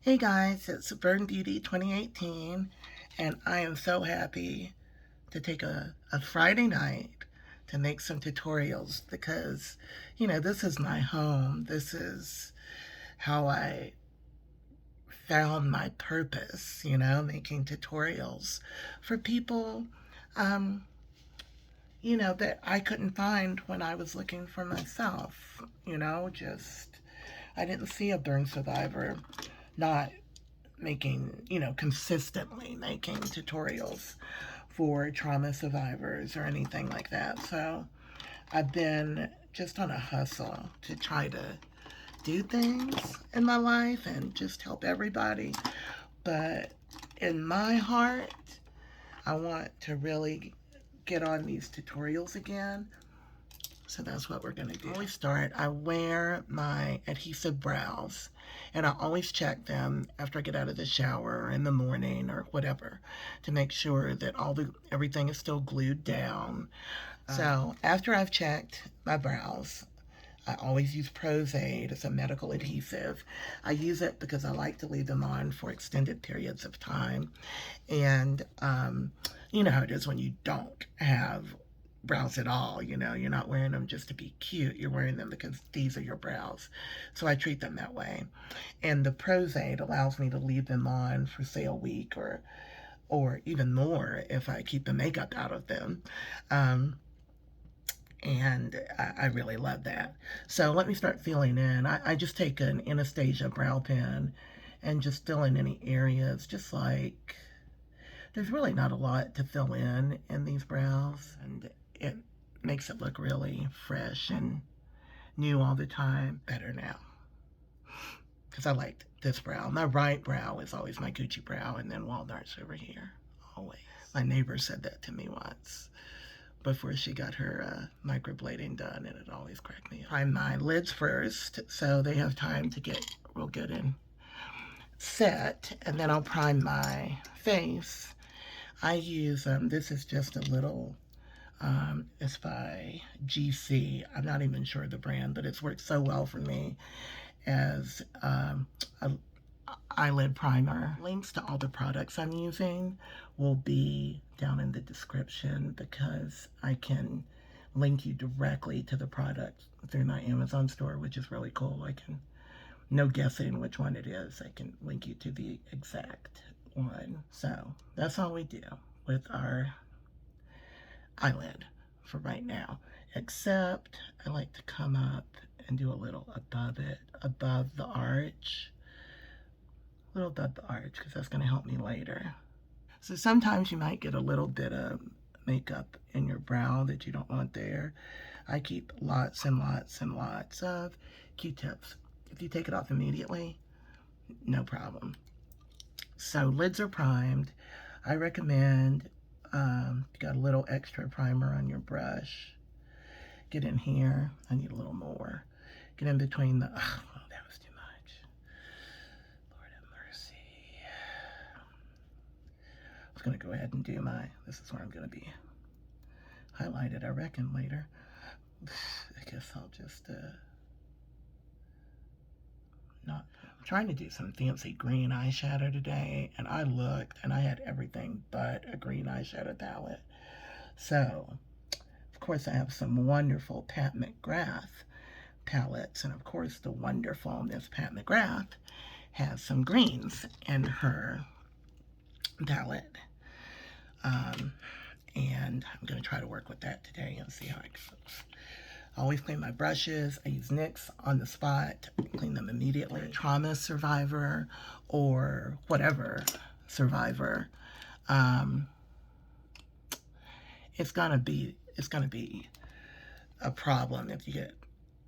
Hey guys, it's Burn Beauty 2018, and I am so happy to take a Friday night to make some tutorials because, this is my home. This is how I found my purpose, making tutorials for people, um, that I couldn't find when I was looking for myself, I didn't see a burn survivor not making, consistently making tutorials for trauma survivors or anything like that. So I've been just on a hustle to try to do things in my life and just help everybody. But in my heart, I want to really get on these tutorials again. So that's what we're gonna do. Before we start, I wear my Adhesive Brows, and I always check them after I get out of the shower or in the morning or whatever to make sure that everything is still glued down. So after I've checked my brows, I always use Pros-Aid as a medical adhesive. I use it because I like to leave them on for extended periods of time. And you know how it is when you don't have brows at all, you're not wearing them just to be cute, you're wearing them because these are your brows. So I treat them that way. And the Pros-Aid allows me to leave them on for say a week or even more if I keep the makeup out of them. And I really love that. So let me start filling in. I just take an Anastasia brow pen and just fill in any areas, just like there's really not a lot to fill in these brows, and it makes it look really fresh and new all the time. Better now, because I liked this brow. My right brow is always my Gucci brow, and then walnuts over here, always. My neighbor said that to me once before she got her microblading done, and it always cracked me up. Prime my lids first, so they have time to get real good and set, and then I'll prime my face. I use, this is just a little, it's by GC. I'm not even sure the brand, but it's worked so well for me as a eyelid primer. Links to all the products I'm using will be down in the description because I can link you directly to the product through my Amazon store, which is really cool. No guessing which one it is. I can link you to the exact one. So that's all we do with our eyelid for right now, except I like to come up and do a little above it, above the arch, a little above the arch, because that's going to help me later. So sometimes you might get a little bit of makeup in your brow that you don't want there. I keep lots and lots and lots of Q-tips. If you take it off immediately, no problem. So lids are primed. I recommend, you got a little extra primer on your brush, get in here. I need a little more. Get in between the, oh, that was too much. Lord have mercy. I was gonna go ahead and do this is where I'm gonna be highlighted, I reckon, later. I guess I'll just, I'm trying to do some fancy green eyeshadow today, and I looked and I had everything but a green eyeshadow palette. So, of course, I have some wonderful Pat McGrath palettes, and of course, the wonderful Miss Pat McGrath has some greens in her palette. And I'm going to try to work with that today and see how it goes. I always clean my brushes. I use NYX on the spot, clean them immediately. Trauma survivor or whatever survivor, it's gonna be a problem if you get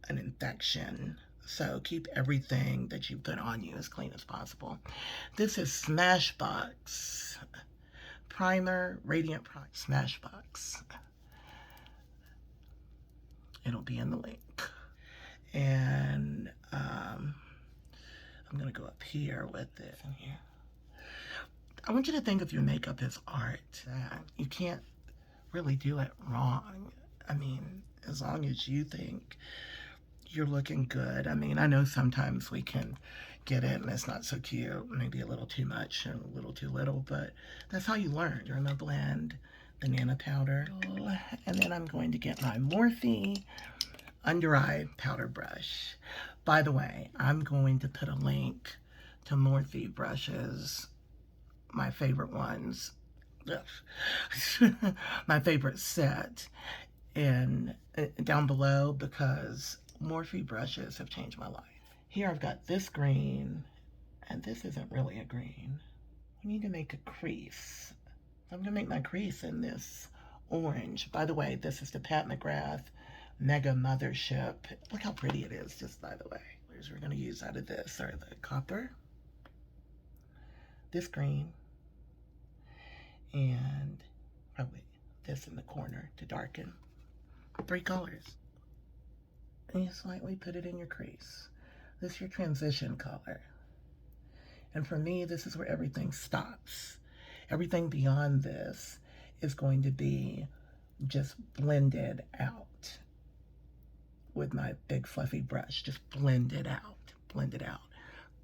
an infection. So keep everything that you put on you as clean as possible. This is Smashbox primer, radiant primer, Smashbox. It'll be in the link. And I'm gonna go up here with this in here. I want you to think of your makeup as art. You can't really do it wrong. I mean, as long as you think you're looking good. I mean, I know sometimes we can get it and it's not so cute, maybe a little too much and a little too little, but that's how you learn. Dermablend, banana powder, and then I'm going to get my Morphe under eye powder brush. By the way, I'm going to put a link to Morphe brushes, my favorite ones, my favorite set, in down below, because Morphe brushes have changed my life. Here I've got this green, and this isn't really a green. I need to make a crease. I'm gonna make my crease in this orange. By the way, this is the Pat McGrath Mega Mothership. Look how pretty it is, just by the way. We're gonna use out of this are the copper, this green, and probably this in the corner to darken. 3 colors. And you slightly put it in your crease. This is your transition color. And for me, this is where everything stops. Everything beyond this is going to be just blended out with my big fluffy brush. Just blend it out, blend it out.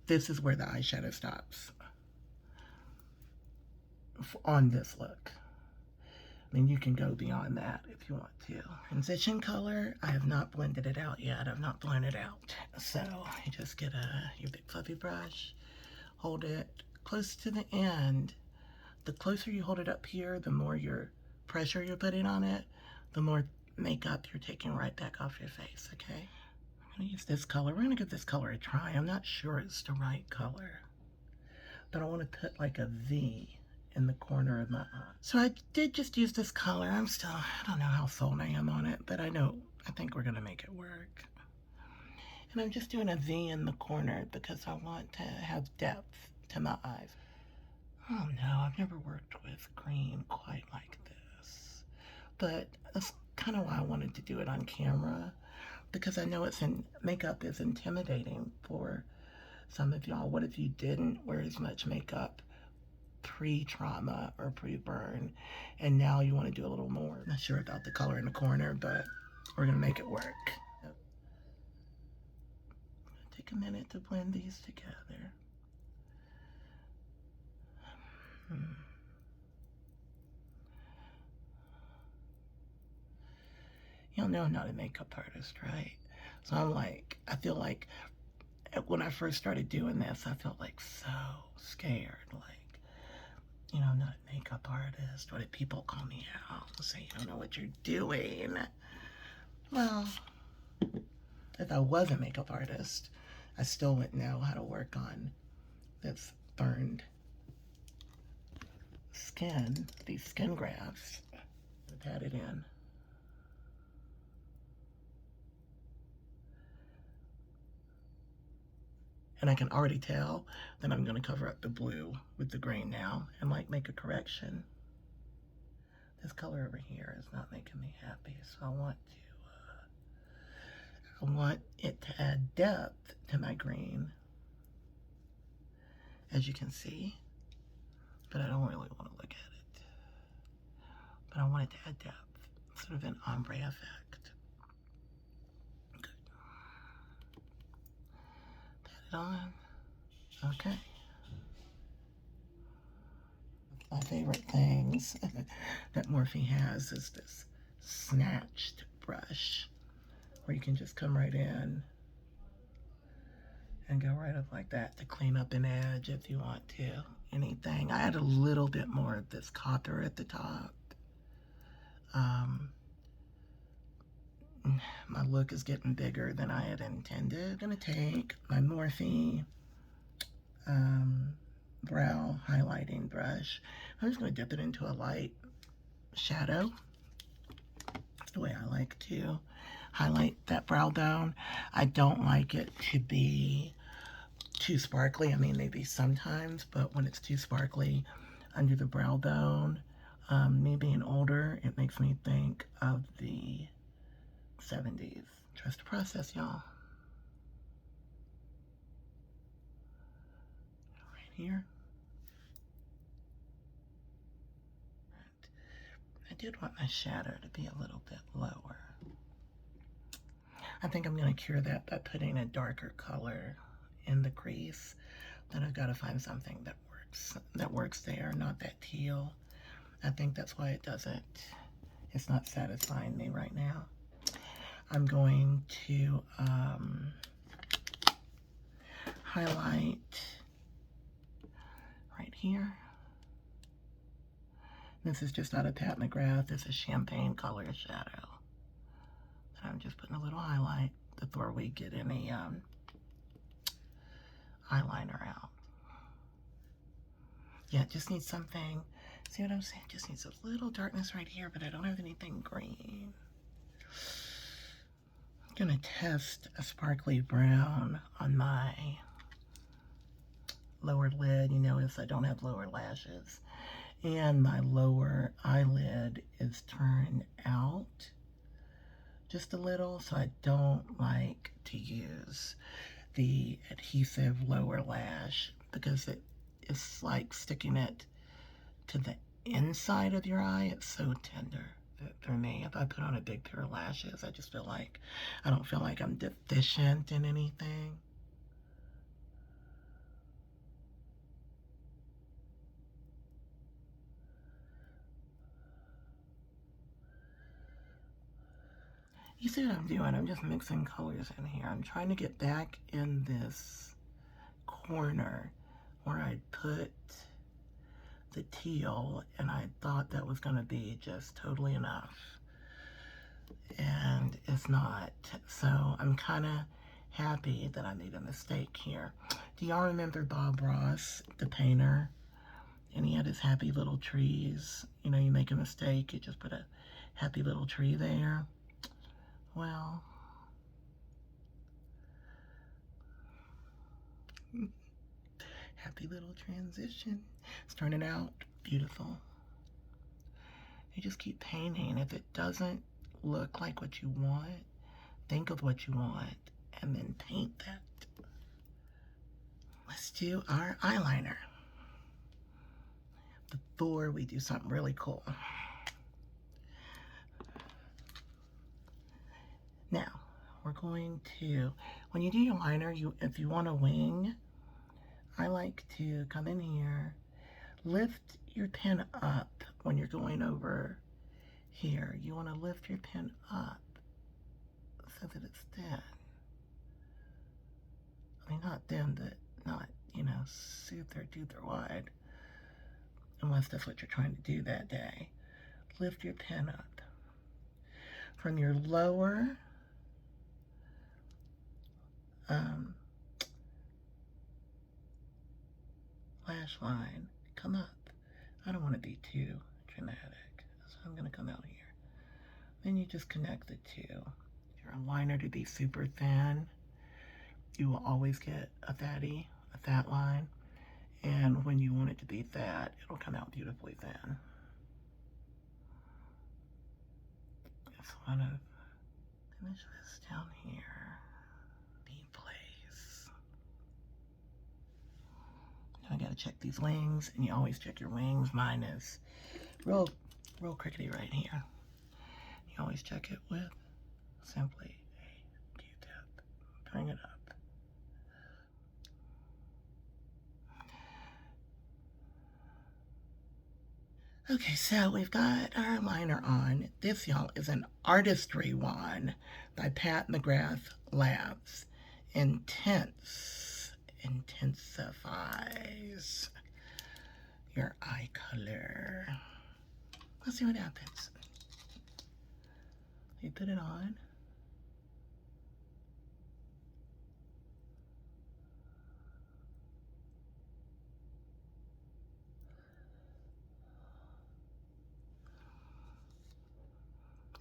This is where the eyeshadow stops on this look. I mean, you can go beyond that if you want to. Transition color, I have not blended it out yet. I've not blown it out. So you just get your big fluffy brush, hold it close to the end. The closer you hold it up here, the more your pressure you're putting on it, the more makeup you're taking right back off your face, okay? I'm gonna use this color. We're gonna give this color a try. I'm not sure it's the right color, but I wanna put like a V in the corner of my eye. So I did just use this color. I don't know how sold I am on it, but I think we're gonna make it work. And I'm just doing a V in the corner because I want to have depth to my eyes. Oh no, I've never worked with green quite like this. But that's kind of why I wanted to do it on camera, because I know makeup is intimidating for some of y'all. What if you didn't wear as much makeup pre-trauma or pre-burn, and now you want to do a little more? Not sure about the color in the corner, but we're gonna make it work. Take a minute to blend these together. Y'all know I'm not a makeup artist, right? So I feel like when I first started doing this, I felt like so scared, like, I'm not a makeup artist. What if people call me out and say, you don't know what you're doing? Well, if I was a makeup artist, I still wouldn't know how to work on this burned skin, these skin grafts. Pat it in. And I can already tell that I'm gonna cover up the blue with the green now and like make a correction. This color over here is not making me happy, so I want it to add depth to my green, as you can see, but I don't really want to look at it. But I want it to add depth, sort of an ombre effect. Good. Pat it on. Okay. My favorite things that Morphe has is this snatched brush, where you can just come right in and go right up like that to clean up an edge if you want to. Anything. I add a little bit more of this copper at the top. My look is getting bigger than I had intended. I'm gonna take my Morphe brow highlighting brush. I'm just gonna dip it into a light shadow. That's the way I like to highlight that brow bone. I don't like it to be too sparkly. I mean, maybe sometimes, but when it's too sparkly under the brow bone, me being older, it makes me think of the 70s. Trust the process, y'all. Right here. I did want my shadow to be a little bit lower. I think I'm going to cure that by putting a darker color in the crease. Then I've got to find something that works there, not that teal. I think that's why it's not satisfying me right now. I'm going to highlight right here. This is just out of Pat McGrath. This is Champagne Color Shadow. And I'm just putting a little highlight before we get any eyeliner out. Yeah, it just needs something. See what I'm saying? Just needs a little darkness right here, but I don't have anything green. I'm gonna test a sparkly brown on my lower lid. You notice I don't have lower lashes. And my lower eyelid is turned out just a little, so I don't like to use the adhesive lower lash because it's like sticking it to the inside of your eye. It's so tender for me. If I put on a big pair of lashes, I just feel like I don't feel like I'm deficient in anything. You see what I'm doing? I'm just mixing colors in here. I'm trying to get back in this corner where I put the teal, and I thought that was going to be just totally enough. And it's not. So I'm kind of happy that I made a mistake here. Do y'all remember Bob Ross, the painter? And he had his happy little trees. You know, you make a mistake, you just put a happy little tree there. Well, happy little transition. It's turning out beautiful. You just keep painting. If it doesn't look like what you want, think of what you want and then paint that. Let's do our eyeliner before we do something really cool. Now, we're going to, when you do your liner, if you want a wing, I like to come in here, lift your pen up when you're going over here. You want to lift your pen up so that it's thin. I mean, not thin, but not, you know, super duper wide, unless that's what you're trying to do that day. Lift your pen up. From your lower lash line, come up. I don't want to be too dramatic, so I'm going to come out here. Then you just connect the two. Your liner to be super thin, you will always get a fat line. And when you want it to be fat, it'll come out beautifully thin. Just want to finish this down here. I gotta check these wings, and you always check your wings. Mine is real crickety right here. You always check it with simply a Q-tip. Bring it up. Okay, so we've got our liner on. This, y'all, is an artistry one by Pat McGrath Labs. Intensifies your eye color. Let's see what happens. You put it on.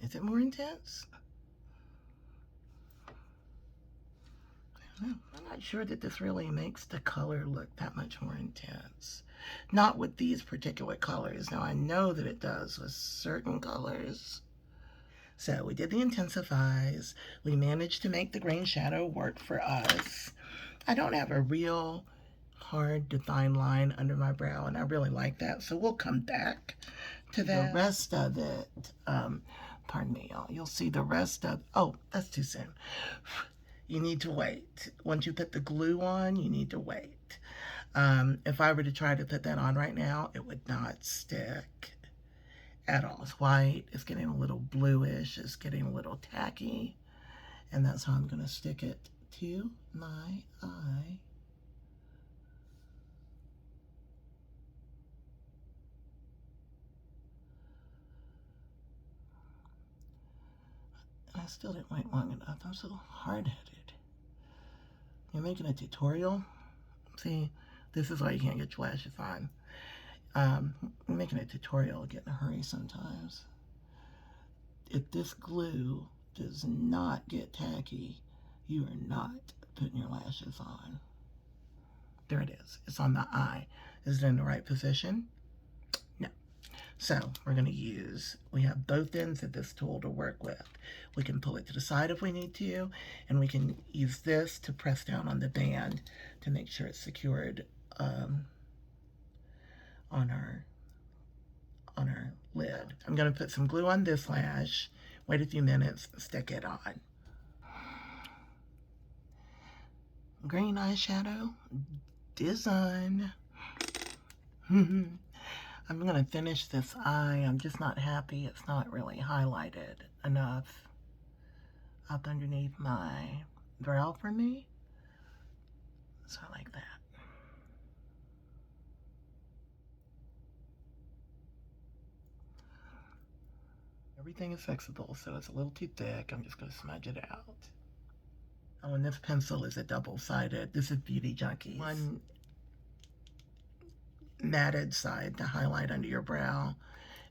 Is it more intense? I'm not sure that this really makes the color look that much more intense. Not with these particular colors. Now I know that it does with certain colors. So we did the intensifies. We managed to make the green shadow work for us. I don't have a real hard defined line under my brow, and I really like that. So we'll come back to that. The rest of it, pardon me, y'all. You'll see the rest of, oh, that's too soon. You need to wait. Once you put the glue on, you need to wait. If I were to try to put that on right now, it would not stick at all. It's white, it's getting a little bluish, it's getting a little tacky, and that's how I'm gonna stick it to my eye. And I still didn't wait long enough. I'm so hard-headed. You're making a tutorial? See, this is why you can't get your lashes on. I'm making a tutorial, get in a hurry sometimes. If this glue does not get tacky, you are not putting your lashes on. There it is. It's on the eye. Is it in the right position? No. So we're going to use, we have both ends of this tool to work with. We can pull it to the side if we need to, and we can use this to press down on the band to make sure it's secured on our lid. I'm going to put some glue on this lash, wait a few minutes, stick it on. Green eyeshadow, design. I'm going to finish this eye. I'm just not happy it's not really highlighted enough up underneath my brow for me. So I like that. Everything is fixable, so it's a little too thick. I'm just going to smudge it out. Oh, and this pencil is a double-sided. This is Beauty Junkie. One matted side to highlight under your brow,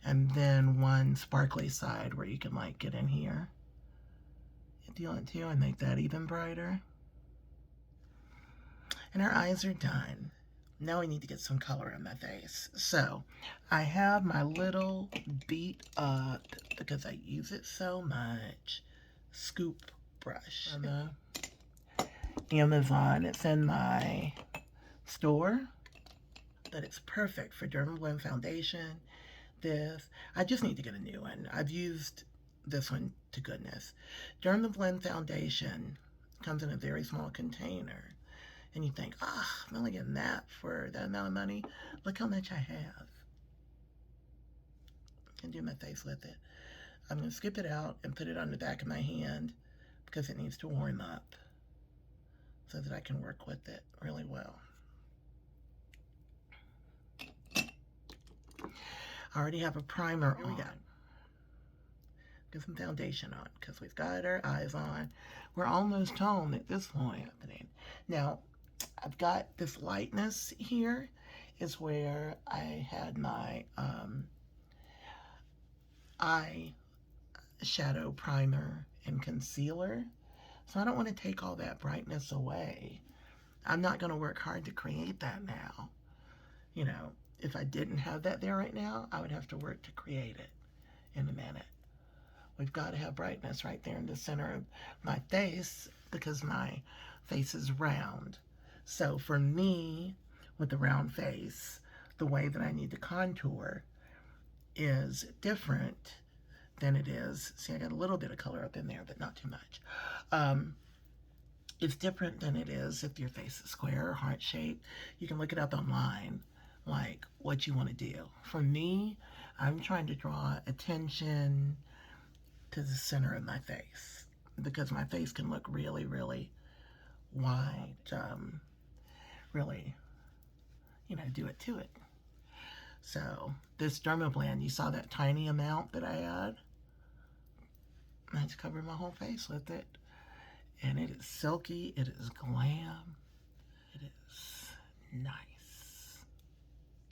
and then one sparkly side where you can like get in here if you want to and make that even brighter. And our eyes are done. Now I need to get some color in my face. So I have my little beat up, because I use it so much, scoop brush from Amazon. It's in my store, but it's perfect for Dermablend foundation. I just need to get a new one. I've used this one to goodness. Dermablend foundation comes in a very small container. And you think, I'm only getting that for that amount of money. Look how much I have. I can do my face with it. I'm going to skip it out and put it on the back of my hand because it needs to warm up so that I can work with it really well. I already have a primer on. Get some foundation on because we've got our eyes on. We're almost home at this point. Now, I've got this lightness here is where I had my eyeshadow primer and concealer. So I don't want to take all that brightness away. I'm not going to work hard to create that now. You know, if I didn't have that there right now, I would have to work to create it in a minute. We've got to have brightness right there in the center of my face because my face is round. So for me, with the round face, the way that I need to contour is different than it is. See, I got a little bit of color up in there, but not too much. It's different than it is if your face is square or heart shaped. You can look it up online, like what you want to do. For me, I'm trying to draw attention to the center of my face because my face can look really, really wide. Really, you know, do it to it. So this Dermablend, you saw that tiny amount that I had? I just covered my whole face with it. And it is silky, it is glam, it is nice.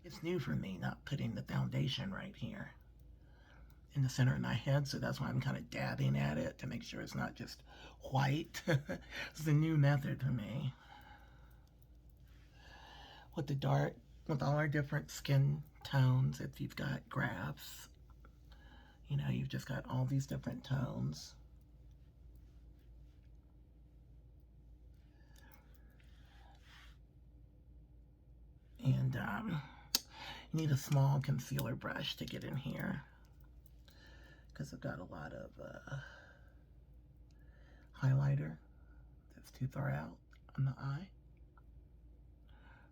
It's new for me not putting the foundation right here in the center of my head, so that's why I'm kind of dabbing at it to make sure it's not just white. It's a new method for me. With the dark, with all our different skin tones, if you've got graphs, you know, you've just got all these different tones. And you need a small concealer brush to get in here because I've got a lot of highlighter that's too far out on the eye.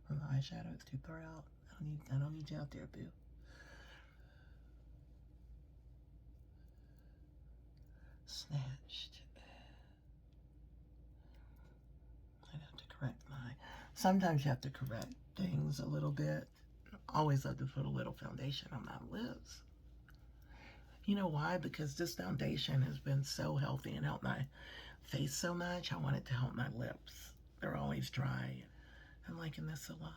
From the eyeshadow, it's too far out. I don't need you out there, boo. Snatched. I'd have to correct my... Sometimes you have to correct things a little bit. Always have to put a little foundation on my lips. You know why? Because this foundation has been so healthy and helped my face so much. I want it to help my lips. They're always dry. I'm liking this a lot.